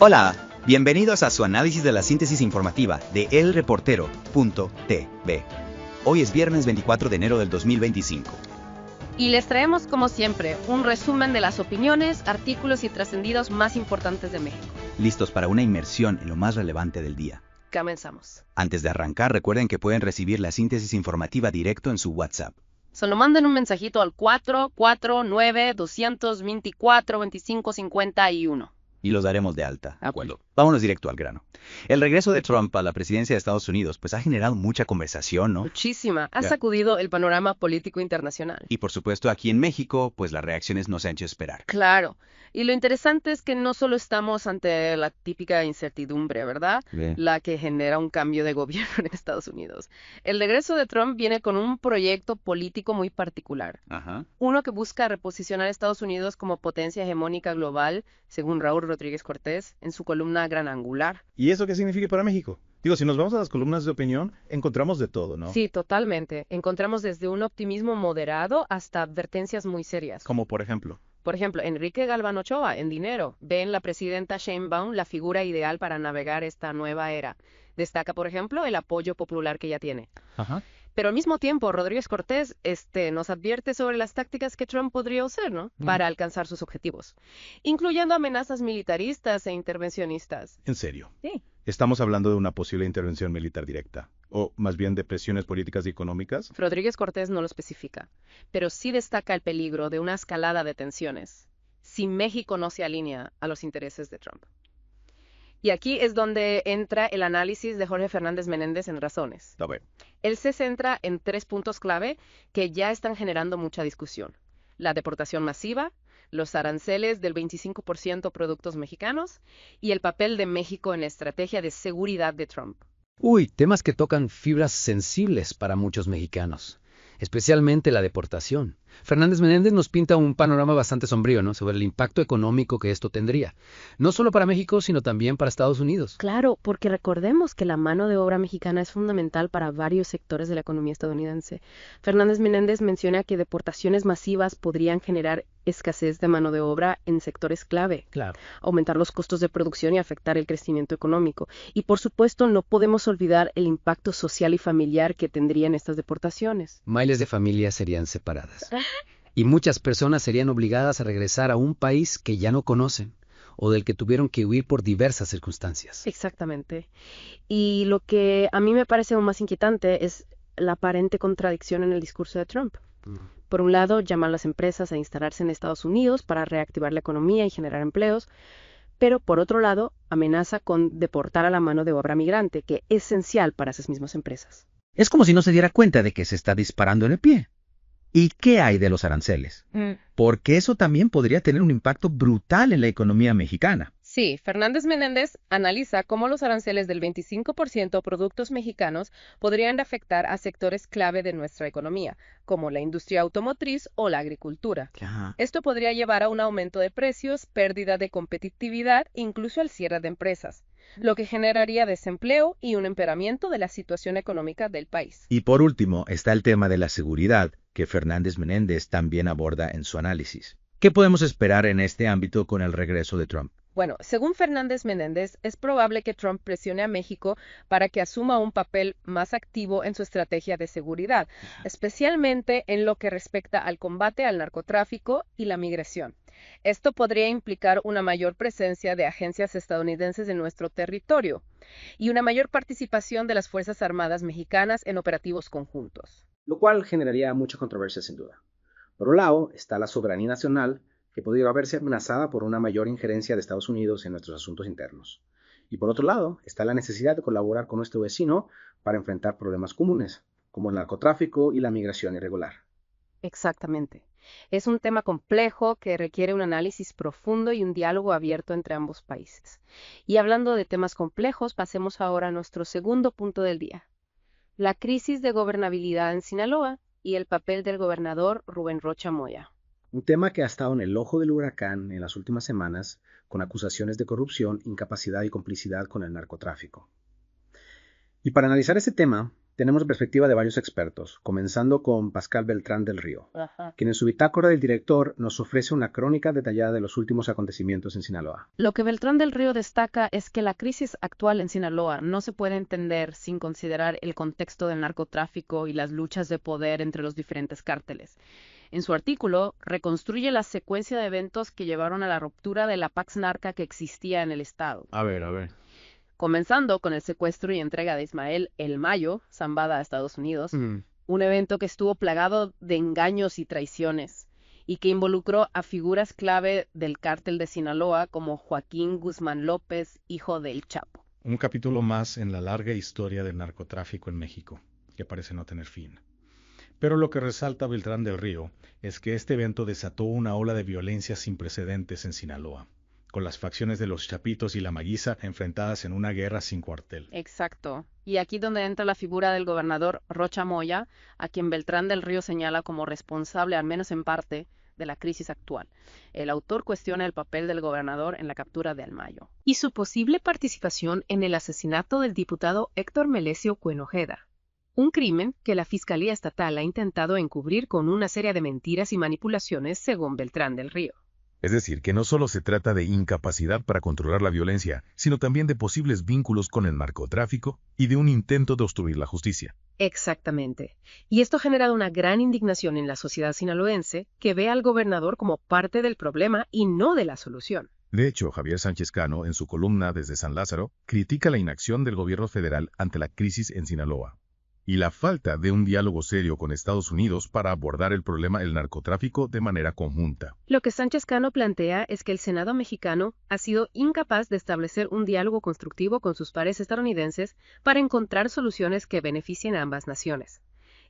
Hola, bienvenidos a su análisis de la síntesis informativa de elreportero.tv. Hoy es viernes 24 de enero del 2025. Y les traemos, como siempre, un resumen de las opiniones, artículos y trascendidos más importantes de México. Listos para una inmersión en lo más relevante del día. Comenzamos. Antes de arrancar, recuerden que pueden recibir la síntesis informativa directo en su WhatsApp. Solo manden un mensajito al 449-224-2551. Y los daremos de alta. De acuerdo. Vámonos directo al grano. El regreso de Trump a la presidencia de Estados Unidos pues ha generado mucha conversación, ¿no? Muchísima. Ha sacudido el panorama político internacional. Y por supuesto aquí en México, pues las reacciones no se han hecho esperar. Claro. Y lo interesante es que no solo estamos ante la típica incertidumbre, ¿verdad? La que genera un cambio de gobierno en Estados Unidos. El regreso de Trump viene con un proyecto político muy particular. Uno que busca reposicionar a Estados Unidos como potencia hegemónica global, según Raúl Rodríguez Cortés, en su columna Gran Angular. ¿Y eso qué significa para México? Digo, si nos vamos a las columnas de opinión, encontramos de todo, ¿no? Sí, totalmente. Encontramos desde un optimismo moderado hasta advertencias muy serias. Como por ejemplo. Por ejemplo, Enrique Galván Ochoa, en Dinero, ve en la presidenta Sheinbaum la figura ideal para navegar esta nueva era. Destaca, por ejemplo, el apoyo popular que ella tiene. Pero al mismo tiempo, Rodríguez Cortés nos advierte sobre las tácticas que Trump podría usar, ¿no? Para alcanzar sus objetivos, incluyendo amenazas militaristas e intervencionistas. ¿En serio? Sí. ¿Estamos hablando de una posible intervención militar directa? ¿O más bien de presiones políticas y económicas? Rodríguez Cortés no lo especifica, pero sí destaca el peligro de una escalada de tensiones si México no se alinea a los intereses de Trump. Y aquí es donde entra el análisis de Jorge Fernández Menéndez en Razones. A ver. Él se centra en 3 puntos clave que ya están generando mucha discusión: la deportación masiva, los aranceles del 25% a productos mexicanos y el papel de México en la estrategia de seguridad de Trump. Temas que tocan fibras sensibles para muchos mexicanos, especialmente la deportación. Fernández Menéndez nos pinta un panorama bastante sombrío, ¿no?, sobre el impacto económico que esto tendría, no solo para México, sino también para Estados Unidos. Claro, porque recordemos que la mano de obra mexicana es fundamental para varios sectores de la economía estadounidense. Fernández Menéndez menciona que deportaciones masivas podrían generar escasez de mano de obra en sectores clave, aumentar los costos de producción y afectar el crecimiento económico. Y por supuesto no podemos olvidar el impacto social y familiar que tendrían estas deportaciones. Miles de familias serían separadas. Y muchas personas serían obligadas a regresar a un país que ya no conocen o del que tuvieron que huir por diversas circunstancias. Exactamente. Y lo que a mí me parece aún más inquietante es la aparente contradicción en el discurso de Trump. Por un lado, llama a las empresas a instalarse en Estados Unidos para reactivar la economía y generar empleos, pero por otro lado, amenaza con deportar a la mano de obra migrante, que es esencial para esas mismas empresas. Es como si no se diera cuenta de que se está disparando en el pie. ¿Y qué hay de los aranceles? Porque eso también podría tener un impacto brutal en la economía mexicana. Sí, Fernández Menéndez analiza cómo los aranceles del 25% a productos mexicanos podrían afectar a sectores clave de nuestra economía, como la industria automotriz o la agricultura. Esto podría llevar a un aumento de precios, pérdida de competitividad e incluso al cierre de empresas, lo que generaría desempleo y un empeoramiento de la situación económica del país. Y por último está el tema de la seguridad, que Fernández Menéndez también aborda en su análisis. ¿Qué podemos esperar en este ámbito con el regreso de Trump? Bueno, según Fernández Menéndez, es probable que Trump presione a México para que asuma un papel más activo en su estrategia de seguridad, especialmente en lo que respecta al combate al narcotráfico y la migración. Esto podría implicar una mayor presencia de agencias estadounidenses en nuestro territorio y una mayor participación de las Fuerzas Armadas mexicanas en operativos conjuntos. Lo cual generaría mucha controversia sin duda. Por un lado está la soberanía nacional, que podría verse amenazada por una mayor injerencia de Estados Unidos en nuestros asuntos internos. Y por otro lado está la necesidad de colaborar con nuestro vecino para enfrentar problemas comunes, como el narcotráfico y la migración irregular. Exactamente. Es un tema complejo que requiere un análisis profundo y un diálogo abierto entre ambos países. Y hablando de temas complejos, pasemos ahora a nuestro segundo punto del día: la crisis de gobernabilidad en Sinaloa y el papel del gobernador Rubén Rocha Moya. Un tema que ha estado en el ojo del huracán en las últimas semanas, con acusaciones de corrupción, incapacidad y complicidad con el narcotráfico. Y para analizar este tema, Tenemos perspectiva de varios expertos, comenzando con Pascal Beltrán del Río, Ajá. quien en su bitácora del director nos ofrece una crónica detallada de los últimos acontecimientos en Sinaloa. Lo que Beltrán del Río destaca es que la crisis actual en Sinaloa no se puede entender sin considerar el contexto del narcotráfico y las luchas de poder entre los diferentes cárteles. En su artículo, reconstruye la secuencia de eventos que llevaron a la ruptura de la Pax Narca que existía en el estado. A ver. Comenzando con el secuestro y entrega de Ismael El Mayo, Zambada a Estados Unidos, un evento que estuvo plagado de engaños y traiciones, y que involucró a figuras clave del cártel de Sinaloa como Joaquín Guzmán López, hijo del Chapo. Un capítulo más en la larga historia del narcotráfico en México, que parece no tener fin. Pero lo que resalta Beltrán del Río es que este evento desató una ola de violencia sin precedentes en Sinaloa, con las facciones de los Chapitos y la Maguiza enfrentadas en una guerra sin cuartel. Exacto. Y aquí donde entra la figura del gobernador Rocha Moya, a quien Beltrán del Río señala como responsable, al menos en parte, de la crisis actual. El autor cuestiona el papel del gobernador en la captura de El Mayo y su posible participación en el asesinato del diputado Héctor Melesio Cuenojeda, un crimen que la Fiscalía Estatal ha intentado encubrir con una serie de mentiras y manipulaciones, según Beltrán del Río. Es decir, que no solo se trata de incapacidad para controlar la violencia, sino también de posibles vínculos con el narcotráfico y de un intento de obstruir la justicia. Exactamente. Y esto ha generado una gran indignación en la sociedad sinaloense, que ve al gobernador como parte del problema y no de la solución. De hecho, Javier Sánchez Cano, en su columna Desde San Lázaro, critica la inacción del gobierno federal ante la crisis en Sinaloa y la falta de un diálogo serio con Estados Unidos para abordar el problema del narcotráfico de manera conjunta. Lo que Sánchez Cano plantea es que el Senado mexicano ha sido incapaz de establecer un diálogo constructivo con sus pares estadounidenses para encontrar soluciones que beneficien a ambas naciones.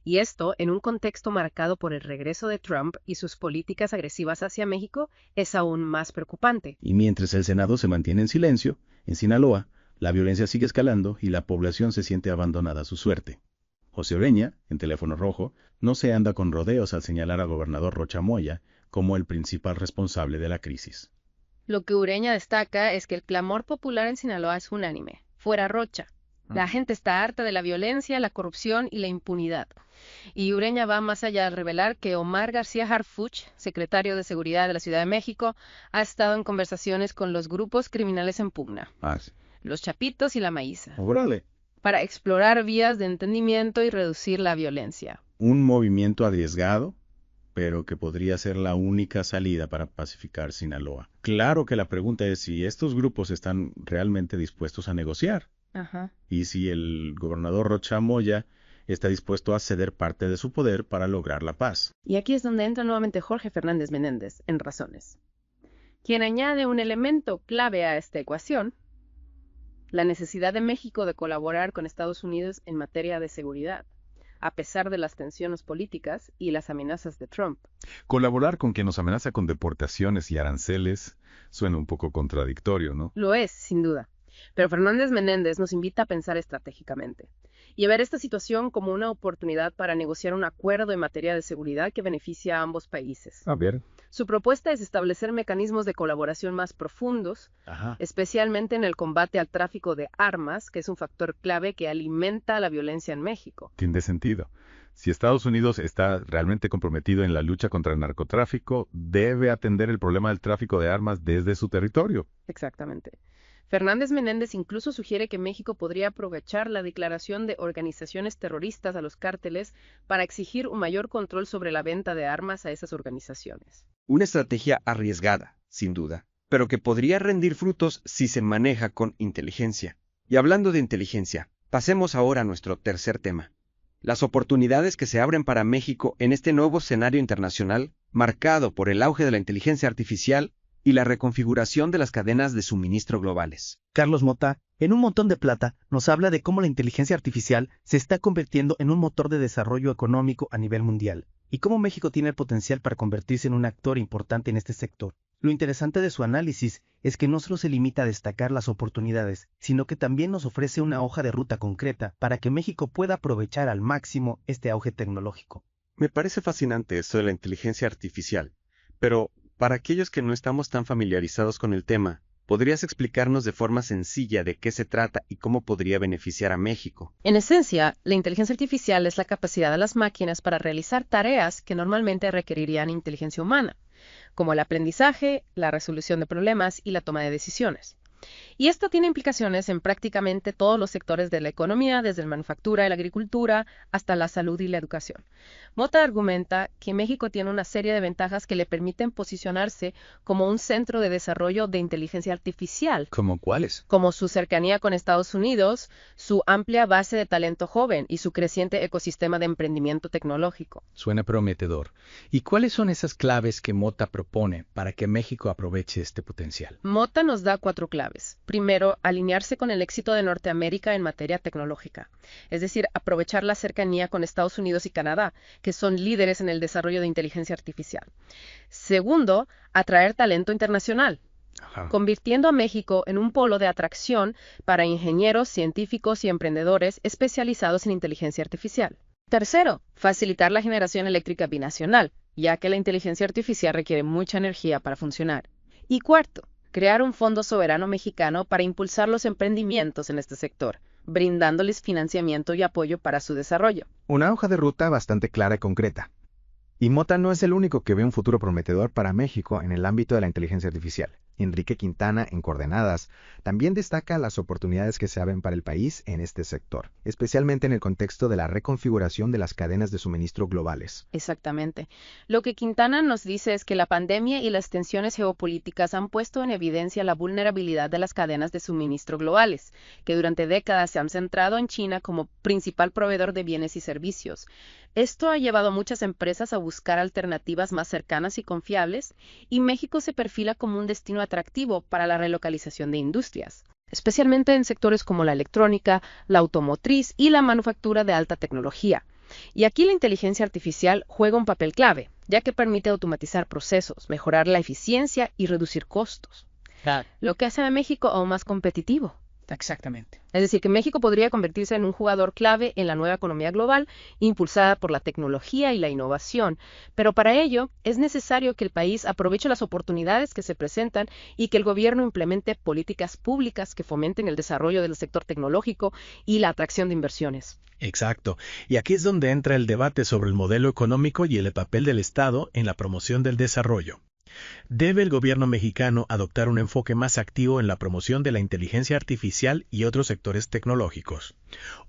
Y esto, en un contexto marcado por el regreso de Trump y sus políticas agresivas hacia México, es aún más preocupante. Y mientras el Senado se mantiene en silencio, en Sinaloa, la violencia sigue escalando y la población se siente abandonada a su suerte. José Ureña, en Teléfono Rojo, no se anda con rodeos al señalar al gobernador Rocha Moya como el principal responsable de la crisis. Lo que Ureña destaca es que el clamor popular en Sinaloa es unánime. Fuera Rocha. La gente está harta de la violencia, la corrupción y la impunidad. Y Ureña va más allá al revelar que Omar García Harfuch, secretario de Seguridad de la Ciudad de México, ha estado en conversaciones con los grupos criminales en pugna, Sí. los Chapitos y la Maíza, Órale. para explorar vías de entendimiento y reducir la violencia. Un movimiento arriesgado, pero que podría ser la única salida para pacificar Sinaloa. Claro que la pregunta es si estos grupos están realmente dispuestos a negociar. Ajá. Y si el gobernador Rocha Moya está dispuesto a ceder parte de su poder para lograr la paz. Y aquí es donde entra nuevamente Jorge Fernández Menéndez en Razones, quien añade un elemento clave a esta ecuación: la necesidad de México de colaborar con Estados Unidos en materia de seguridad, a pesar de las tensiones políticas y las amenazas de Trump. Colaborar con quien nos amenaza con deportaciones y aranceles suena un poco contradictorio, ¿no? Lo es, sin duda. Pero Fernández Menéndez nos invita a pensar estratégicamente y a ver esta situación como una oportunidad para negociar un acuerdo en materia de seguridad que beneficie a ambos países. A ver. Su propuesta es establecer mecanismos de colaboración más profundos, especialmente en el combate al tráfico de armas, que es un factor clave que alimenta la violencia en México. Tiene sentido. Si Estados Unidos está realmente comprometido en la lucha contra el narcotráfico, debe atender el problema del tráfico de armas desde su territorio. Exactamente. Fernández Menéndez incluso sugiere que México podría aprovechar la declaración de organizaciones terroristas a los cárteles para exigir un mayor control sobre la venta de armas a esas organizaciones. Una estrategia arriesgada, sin duda, pero que podría rendir frutos si se maneja con inteligencia. Y hablando de inteligencia, pasemos ahora a nuestro tercer tema: las oportunidades que se abren para México en este nuevo escenario internacional, marcado por el auge de la inteligencia artificial y la reconfiguración de las cadenas de suministro globales. Carlos Mota, en Un Montón de Plata, nos habla de cómo la inteligencia artificial se está convirtiendo en un motor de desarrollo económico a nivel mundial, y cómo México tiene el potencial para convertirse en un actor importante en este sector. Lo interesante de su análisis es que no solo se limita a destacar las oportunidades, sino que también nos ofrece una hoja de ruta concreta para que México pueda aprovechar al máximo este auge tecnológico. Me parece fascinante esto de la inteligencia artificial, pero para aquellos que no estamos tan familiarizados con el tema, ¿Podrías explicarnos de forma sencilla de qué se trata y cómo podría beneficiar a México? En esencia, la inteligencia artificial es la capacidad de las máquinas para realizar tareas que normalmente requerirían inteligencia humana, como el aprendizaje, la resolución de problemas y la toma de decisiones. Y esto tiene implicaciones en prácticamente todos los sectores de la economía, desde la manufactura y la agricultura hasta la salud y la educación. Mota argumenta que México tiene una serie de ventajas que le permiten posicionarse como un centro de desarrollo de inteligencia artificial. ¿Cómo cuáles? Como su cercanía con Estados Unidos, su amplia base de talento joven y su creciente ecosistema de emprendimiento tecnológico. Suena prometedor. ¿Y cuáles son esas claves que Mota propone para que México aproveche este potencial? Mota nos da 4 claves. Primero, alinearse con el éxito de Norteamérica en materia tecnológica, es decir, aprovechar la cercanía con Estados Unidos y Canadá, que son líderes en el desarrollo de inteligencia artificial. Segundo, atraer talento internacional, convirtiendo a México en un polo de atracción para ingenieros, científicos y emprendedores especializados en inteligencia artificial. Tercero, facilitar la generación eléctrica binacional, ya que la inteligencia artificial requiere mucha energía para funcionar. Y cuarto, crear un fondo soberano mexicano para impulsar los emprendimientos en este sector, brindándoles financiamiento y apoyo para su desarrollo. Una hoja de ruta bastante clara y concreta. Y Mota no es el único que ve un futuro prometedor para México en el ámbito de la inteligencia artificial. Enrique Quintana, en Coordenadas, también destaca las oportunidades que se abren para el país en este sector, especialmente en el contexto de la reconfiguración de las cadenas de suministro globales. Exactamente. Lo que Quintana nos dice es que la pandemia y las tensiones geopolíticas han puesto en evidencia la vulnerabilidad de las cadenas de suministro globales, que durante décadas se han centrado en China como principal proveedor de bienes y servicios. Esto ha llevado a muchas empresas a buscar alternativas más cercanas y confiables, y México se perfila como un destino atractivo para la relocalización de industrias, especialmente en sectores como la electrónica, la automotriz y la manufactura de alta tecnología. Y aquí la inteligencia artificial juega un papel clave, ya que permite automatizar procesos, mejorar la eficiencia y reducir costos, lo que hace a México aún más competitivo. Exactamente. Es decir, que México podría convertirse en un jugador clave en la nueva economía global, impulsada por la tecnología y la innovación. Pero para ello es necesario que el país aproveche las oportunidades que se presentan y que el gobierno implemente políticas públicas que fomenten el desarrollo del sector tecnológico y la atracción de inversiones. Exacto. Y aquí es donde entra el debate sobre el modelo económico y el papel del Estado en la promoción del desarrollo. ¿Debe el gobierno mexicano adoptar un enfoque más activo en la promoción de la inteligencia artificial y otros sectores tecnológicos?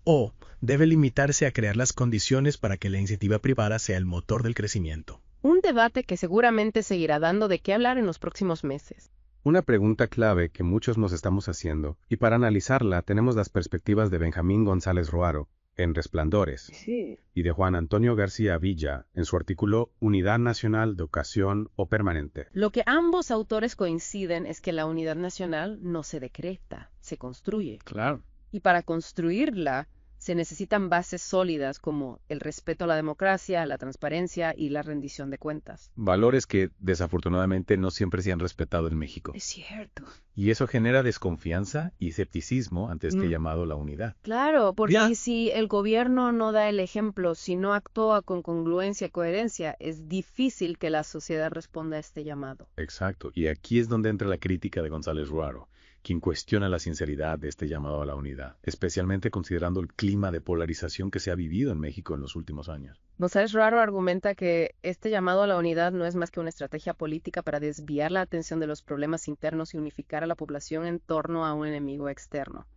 ¿O debe limitarse a crear las condiciones para que la iniciativa privada sea el motor del crecimiento? Un debate que seguramente seguirá dando de qué hablar en los próximos meses. Una pregunta clave que muchos nos estamos haciendo, y para analizarla tenemos las perspectivas de Benjamín González Roaro, en Resplandores, y de Juan Antonio García Villa, en su artículo Unidad Nacional de Ocasión o Permanente. Lo que ambos autores coinciden es que la unidad nacional no se decreta, se construye. Claro. Y para construirla se necesitan bases sólidas como el respeto a la democracia, la transparencia y la rendición de cuentas. Valores que desafortunadamente no siempre se han respetado en México. Es cierto. Y eso genera desconfianza y escepticismo ante este llamado a la unidad. Claro, porque si el gobierno no da el ejemplo, si no actúa con congruencia y coherencia, es difícil que la sociedad responda a este llamado. Exacto. Y aquí es donde entra la crítica de González Roaro, quien cuestiona la sinceridad de este llamado a la unidad, especialmente considerando el clima de polarización que se ha vivido en México en los últimos años. González Roaro argumenta que este llamado a la unidad no es más que una estrategia política para desviar la atención de los problemas internos y unificar a la población en torno a un enemigo externo.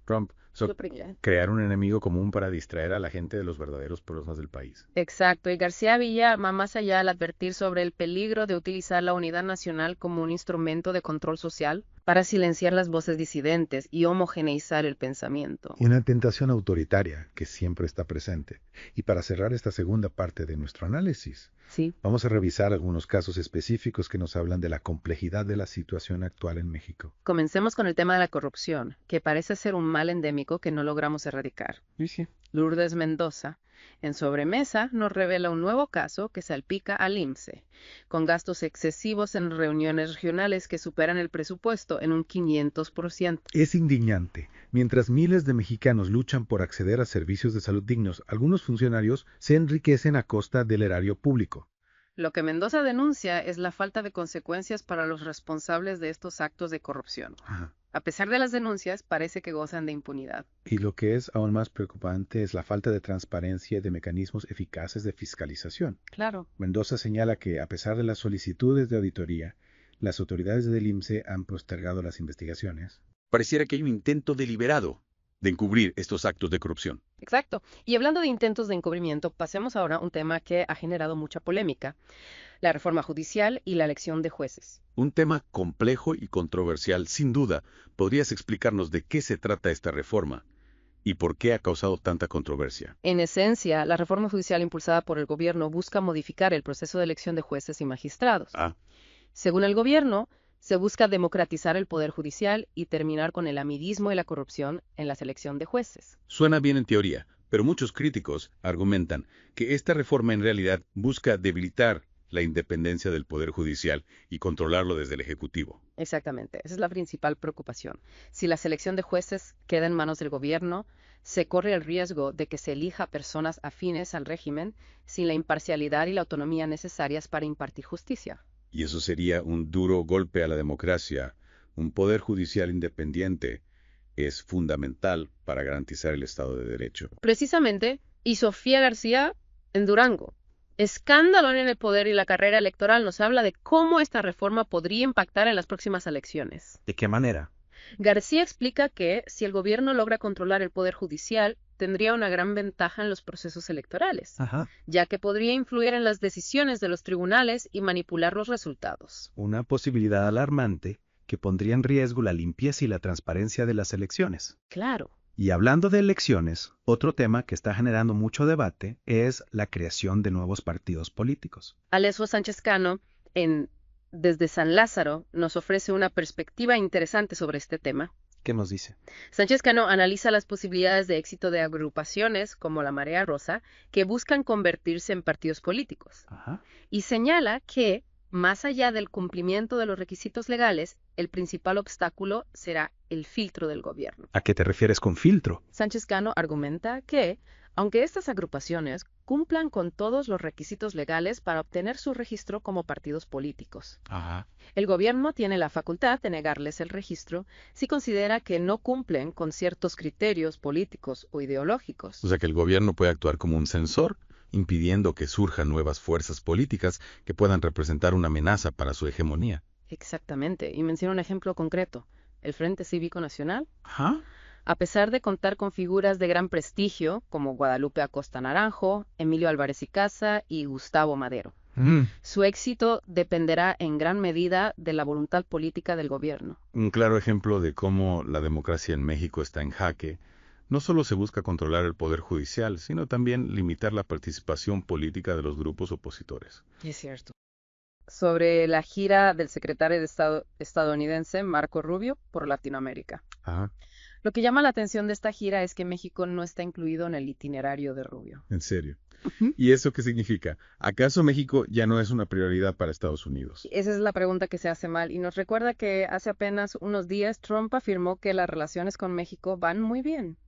Trump, crear un enemigo común para distraer a la gente de los verdaderos problemas del país. Exacto, y García Villa va más allá al advertir sobre el peligro de utilizar la unidad nacional como un instrumento de control social para silenciar las voces disidentes y homogeneizar el pensamiento. Una tentación autoritaria que siempre está presente. Y para cerrar esta segunda parte de nuestro análisis, vamos a revisar algunos casos específicos que nos hablan de la complejidad de la situación actual en México. Comencemos con el tema de la corrupción, que parece ser un mal endémico que no logramos erradicar. Lourdes Mendoza, en Sobremesa, nos revela un nuevo caso que salpica al IMSSE, con gastos excesivos en reuniones regionales que superan el presupuesto en un 500%. Es indignante. Mientras miles de mexicanos luchan por acceder a servicios de salud dignos, algunos funcionarios se enriquecen a costa del erario público. Lo que Mendoza denuncia es la falta de consecuencias para los responsables de estos actos de corrupción. Ajá. A pesar de las denuncias, parece que gozan de impunidad. Y lo que es aún más preocupante es la falta de transparencia y de mecanismos eficaces de fiscalización. Claro. Mendoza señala que, a pesar de las solicitudes de auditoría, las autoridades del INPE han postergado las investigaciones. Pareciera que hay un intento deliberado de encubrir estos actos de corrupción. Exacto. Y hablando de intentos de encubrimiento, pasemos ahora a un tema que ha generado mucha polémica: la reforma judicial y la elección de jueces. Un tema complejo y controversial, sin duda. ¿Podrías explicarnos de qué se trata esta reforma y por qué ha causado tanta controversia? En esencia, la reforma judicial impulsada por el gobierno busca modificar el proceso de elección de jueces y magistrados. Según el gobierno, se busca democratizar el poder judicial y terminar con el amiguismo y la corrupción en la selección de jueces. Suena bien en teoría, pero muchos críticos argumentan que esta reforma en realidad busca debilitar la independencia del Poder Judicial y controlarlo desde el Ejecutivo. Exactamente, esa es la principal preocupación. Si la selección de jueces queda en manos del gobierno, se corre el riesgo de que se elija personas afines al régimen sin la imparcialidad y la autonomía necesarias para impartir justicia. Y eso sería un duro golpe a la democracia. Un Poder Judicial independiente es fundamental para garantizar el Estado de Derecho. Precisamente, y Sofía García, en Durango, escándalo en el poder y la carrera electoral, nos habla de cómo esta reforma podría impactar en las próximas elecciones. ¿De qué manera? García explica que si el gobierno logra controlar el poder judicial, tendría una gran ventaja en los procesos electorales, ya que podría influir en las decisiones de los tribunales y manipular los resultados. Una posibilidad alarmante que pondría en riesgo la limpieza y la transparencia de las elecciones. Claro. Y hablando de elecciones, otro tema que está generando mucho debate es la creación de nuevos partidos políticos. Alessio Sánchez Cano, Desde San Lázaro, nos ofrece una perspectiva interesante sobre este tema. ¿Qué nos dice? Sánchez Cano analiza las posibilidades de éxito de agrupaciones como la Marea Rosa que buscan convertirse en partidos políticos. Y señala que, más allá del cumplimiento de los requisitos legales, el principal obstáculo será el filtro del gobierno. ¿A qué te refieres con filtro? Sánchez Cano argumenta que, aunque estas agrupaciones cumplan con todos los requisitos legales para obtener su registro como partidos políticos, el gobierno tiene la facultad de negarles el registro si considera que no cumplen con ciertos criterios políticos o ideológicos. O sea que el gobierno puede actuar como un censor, impidiendo que surjan nuevas fuerzas políticas que puedan representar una amenaza para su hegemonía. Exactamente, y menciona un ejemplo concreto: el Frente Cívico Nacional. A pesar de contar con figuras de gran prestigio como Guadalupe Acosta Naranjo, Emilio Álvarez y Casa y Gustavo Madero, su éxito dependerá en gran medida de la voluntad política del gobierno. Un claro ejemplo de cómo la democracia en México está en jaque. No solo se busca controlar el poder judicial, sino también limitar la participación política de los grupos opositores. Es cierto. Sobre la gira del secretario de Estado estadounidense Marco Rubio por Latinoamérica. Lo que llama la atención de esta gira es que México no está incluido en el itinerario de Rubio. ¿En serio? ¿Y eso qué significa? ¿Acaso México ya no es una prioridad para Estados Unidos? Esa es la pregunta que se hace mal y nos recuerda que hace apenas unos días Trump afirmó que las relaciones con México van muy bien.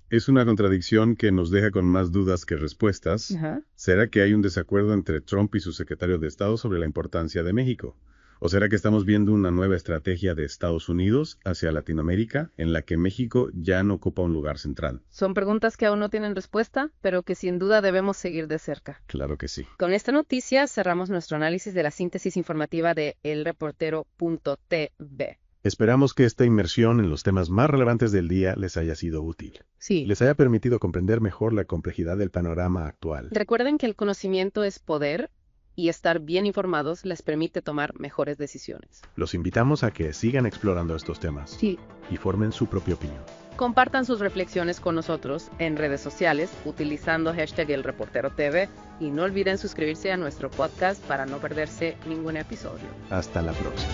Es una contradicción que nos deja con más dudas que respuestas. ¿Será que hay un desacuerdo entre Trump y su secretario de Estado sobre la importancia de México? ¿O será que estamos viendo una nueva estrategia de Estados Unidos hacia Latinoamérica en la que México ya no ocupa un lugar central? Son preguntas que aún no tienen respuesta, pero que sin duda debemos seguir de cerca. Claro que sí. Con esta noticia cerramos nuestro análisis de la síntesis informativa de elreportero.tv. Esperamos que esta inmersión en los temas más relevantes del día les haya sido útil. Sí. Les haya permitido comprender mejor la complejidad del panorama actual. Recuerden que el conocimiento es poder y estar bien informados les permite tomar mejores decisiones. Los invitamos a que sigan explorando estos temas. Sí. Y formen su propia opinión. Compartan sus reflexiones con nosotros en redes sociales utilizando #elreporterotv y no olviden suscribirse a nuestro podcast para no perderse ningún episodio. Hasta la próxima.